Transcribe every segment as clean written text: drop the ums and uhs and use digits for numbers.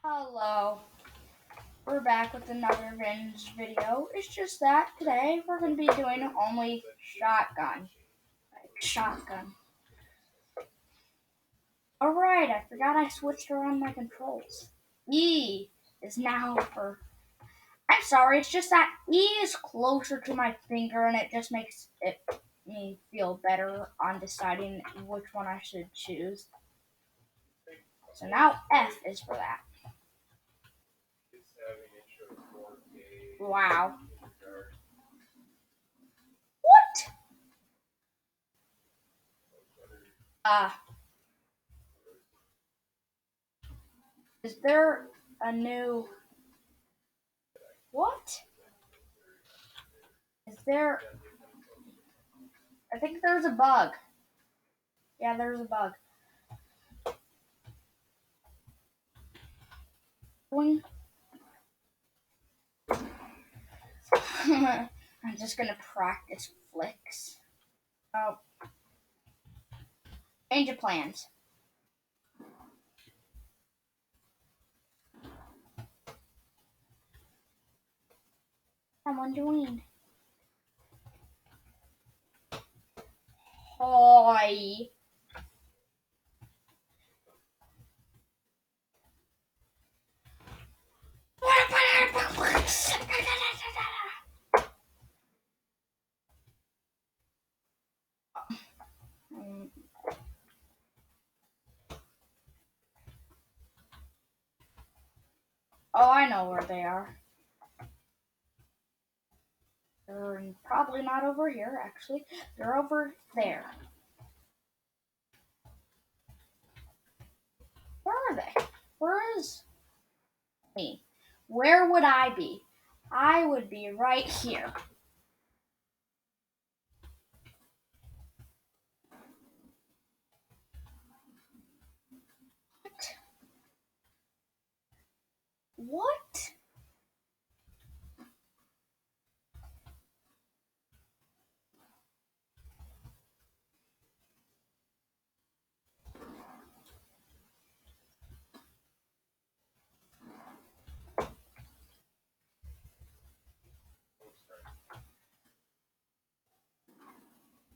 Hello, we're back with another Vinge video. It's just that today we're going to be doing only shotgun. Shotgun. Alright, I forgot I switched around my controls. E is now for... I'm sorry, it's just that E is closer to my finger and it just makes me feel better on deciding which one I should choose. So now F is for that. Wow. What? Is there a new... What? Is there... I think there's a bug. Yeah, there's a bug. Boing. I'm just gonna practice flicks. Oh. Change of plans. Someone joined. Hi. Oh, I know where they are. They're probably not over here, actually. They're over there. Where are they? Where is me? Where would I be? I would be right here. What?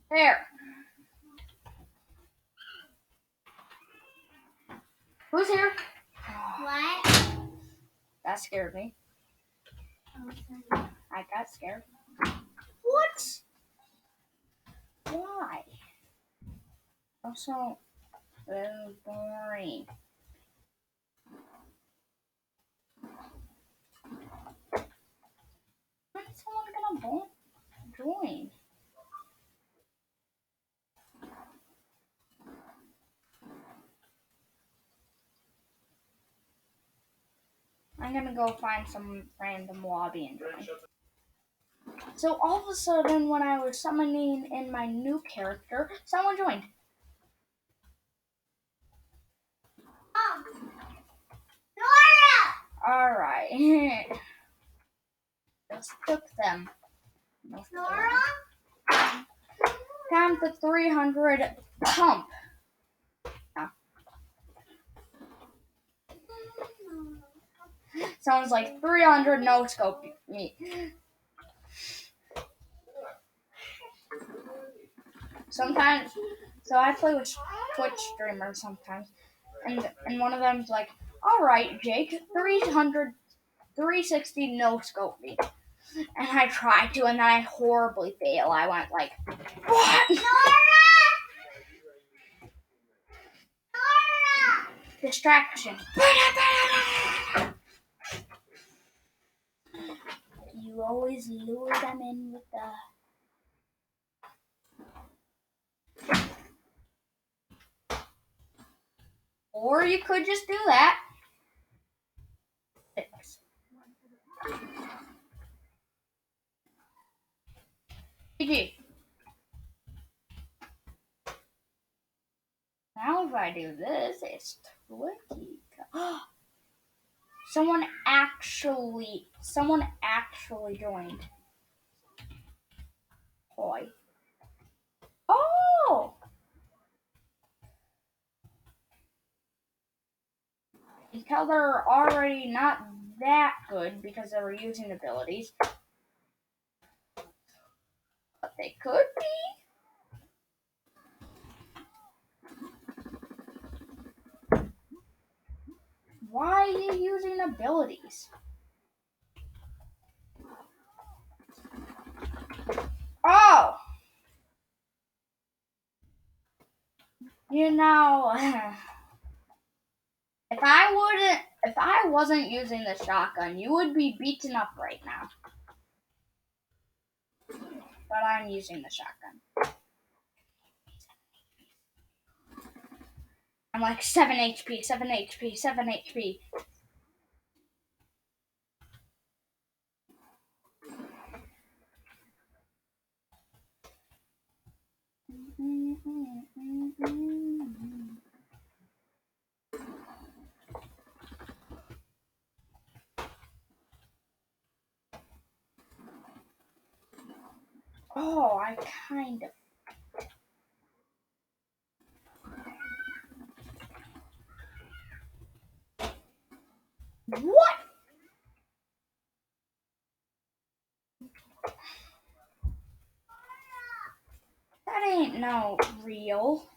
There. Who's here? What? That scared me. Okay. I got scared. What? Why? Also, this is boring. When's someone gonna join? I'm gonna go find some random lobby and join. So all of a sudden, when I was summoning in my new character, someone joined. Nora! Alright. Just took them. Nora? Time to 300 pump. Sounds like 300 no scope me. Sometimes, so I play with Twitch streamers sometimes, and one of them's like, all right, Jake, 300, 360 no scope me. And I tried to, and then I horribly fail. I went like, what? Nora! Distraction. You always lure them in with the... Or you could just do that. GG. Now if I do this, it's tricky. Someone actually joined. Hoi. Oh! can tell they're already not that good because they were using abilities. But they could be. Why are you using abilities? Oh! You know, if I wasn't using the shotgun, you would be beaten up right now. But I'm using the shotgun. I'm like 7 HP, 7 HP, 7 HP. Oh, I kind of. What? That ain't no real.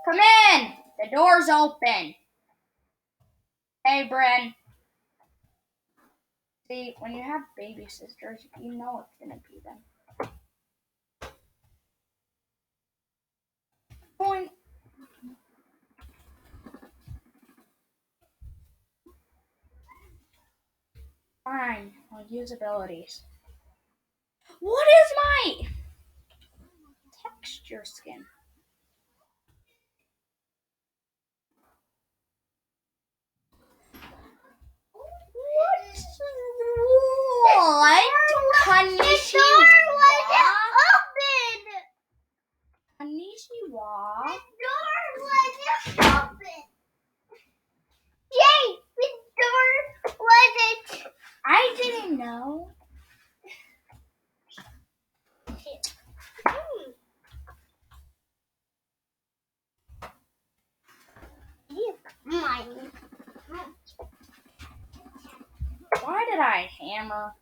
Come in! The door's open. Hey, Bryn. See, when you have baby sisters, you know it's gonna be them. Point. Fine, I'll use abilities. What is my texture skin? What? Konnichiwa? Konnichiwa? The door wasn't open. Jay, the door wasn't. I didn't know. Mine. Why did I hammer?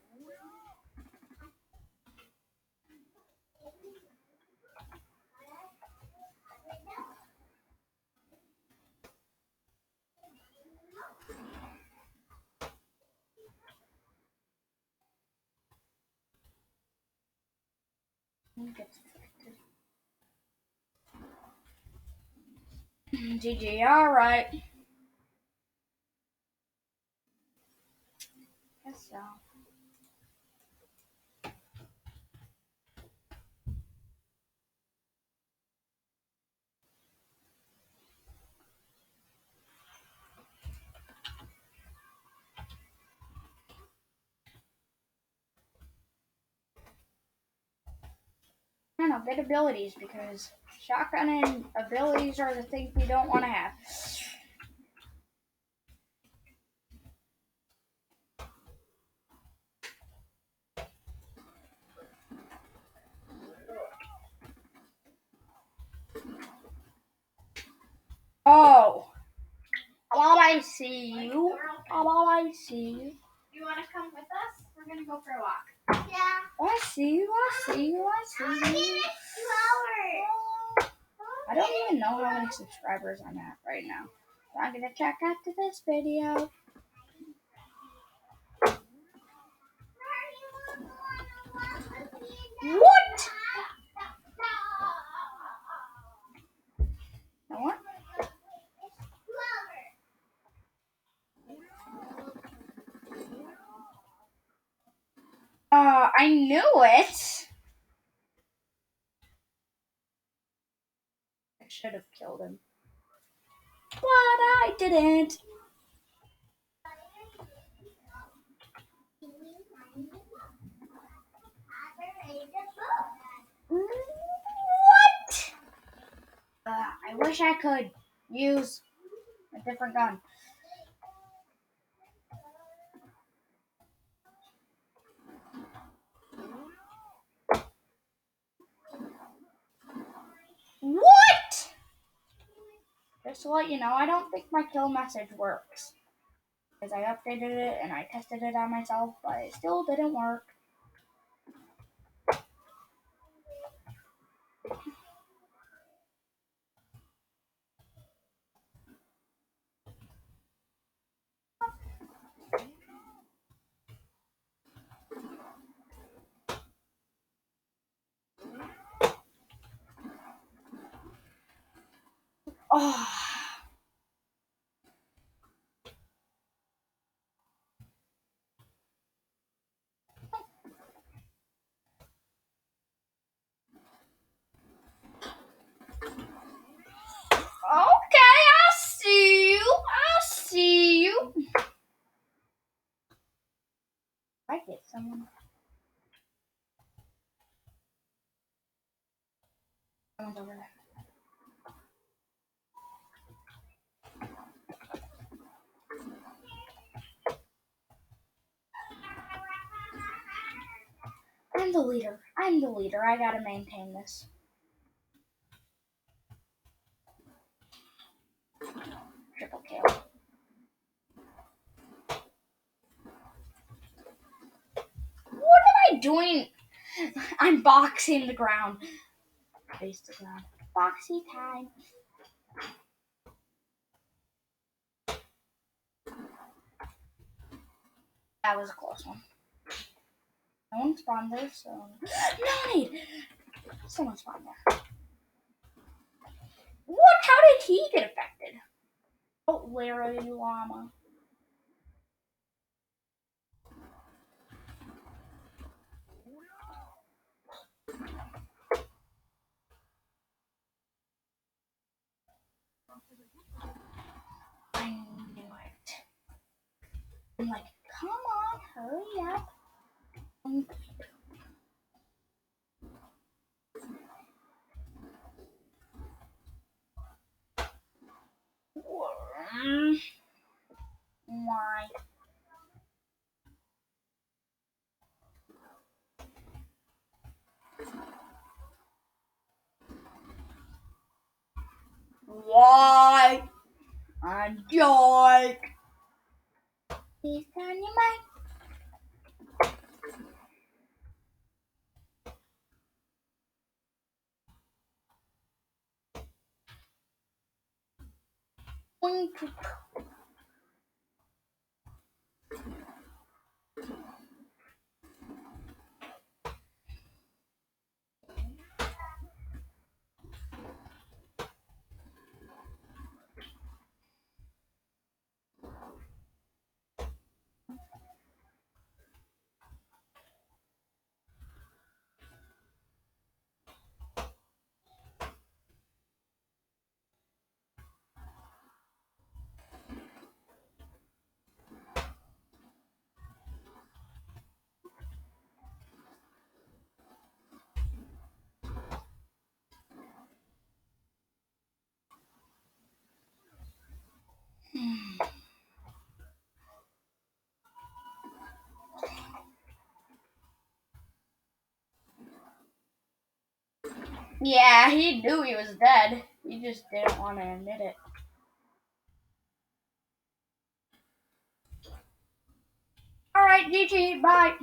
GG, alright. Guess so. I don't know, get abilities because shotgun and abilities are the things we don't want to have. Oh, how about I see you? How about I see you? You want to come with us? We're going to go for a walk. Yeah. I see you, I see you, I see you. I don't even know how many subscribers I'm at right now. So I'm gonna check after this video. What? What? I knew it. I should have killed him. But I didn't. What? I wish I could use a different gun. Just to let you know, I don't think my kill message works. Because I updated it and I tested it on myself, but it still didn't work. Oh. Okay, I see you. I see you. I get someone. Someone's over there. I'm the leader. I'm the leader. I gotta maintain this. Triple kill. What am I doing? I'm boxing the ground. Face the ground. Boxy time. That was a close one. No one spawned there, so. No need! Someone spawned there. What? How did he get affected? Oh, Larry Llama. I knew it. I'm like, come on, hurry up. Why? Why? I'm Jake. Please turn your mic. Yeah, he knew he was dead. He just didn't want to admit it. Alright, GG, bye.